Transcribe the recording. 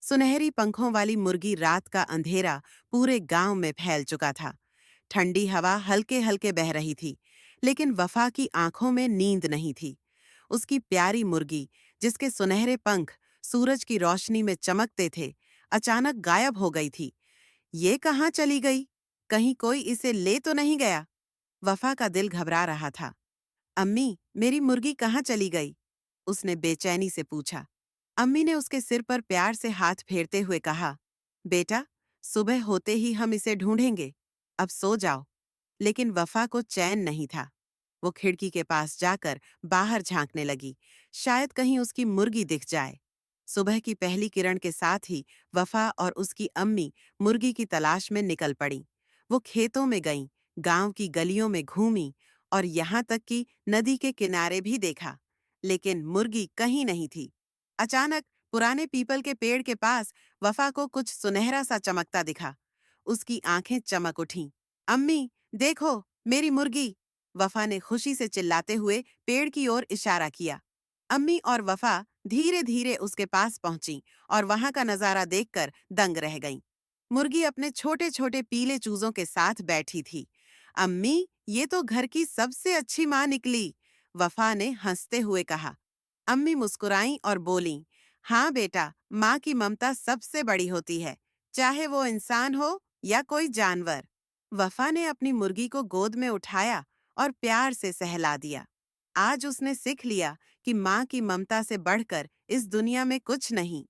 सुनहरी पंखों वाली मुर्गी रात का अंधेरा पूरे गांव में फैल चुका था। ठंडी हवा हल्के हल्के बह रही थी, लेकिन वफा की आंखों में नींद नहीं थी। उसकी प्यारी मुर्गी, जिसके सुनहरे पंख सूरज की रोशनी में चमकते थे, अचानक गायब हो गई थी। ये कहाँ चली गई? कहीं कोई इसे ले तो नहीं गया? वफा का दिल घबरा रहा था। अम्मी, मेरी मुर्गी कहाँ चली गई? उसने बेचैनी से पूछा। अम्मी ने उसके सिर पर प्यार से हाथ फेरते हुए कहा, बेटा, सुबह होते ही हम इसे ढूंढेंगे। अब सो जाओ। लेकिन वफा को चैन नहीं था। वो खिड़की के पास जाकर बाहर झांकने लगी, शायद कहीं उसकी मुर्गी दिख जाए। सुबह की पहली किरण के साथ ही वफा और उसकी अम्मी मुर्गी की तलाश में निकल पड़ी। वो खेतों में गईं, गांव की गलियों में घूमी और यहाँ तक कि नदी के किनारे भी देखा, लेकिन मुर्गी कहीं नहीं थी। अचानक पुराने पीपल के पेड़ के पास वफा को कुछ सुनहरा सा चमकता दिखा। उसकी आंखें चमक उठीं। अम्मी, देखो, मेरी मुर्गी! वफा ने खुशी से चिल्लाते हुए पेड़ की ओर इशारा किया। अम्मी और वफा धीरे धीरे उसके पास पहुंची और वहां का नजारा देखकर दंग रह गईं। मुर्गी अपने छोटे छोटे पीले चूजों के साथ बैठी थी। अम्मी, ये तो घर की सबसे अच्छी माँ निकली, वफा ने हंसते हुए कहा। अम्मी मुस्कुराईं और बोलीं, हाँ बेटा, माँ की ममता सबसे बड़ी होती है, चाहे वो इंसान हो या कोई जानवर। वफा ने अपनी मुर्गी को गोद में उठाया और प्यार से सहला दिया। आज उसने सीख लिया कि माँ की ममता से बढ़कर इस दुनिया में कुछ नहीं।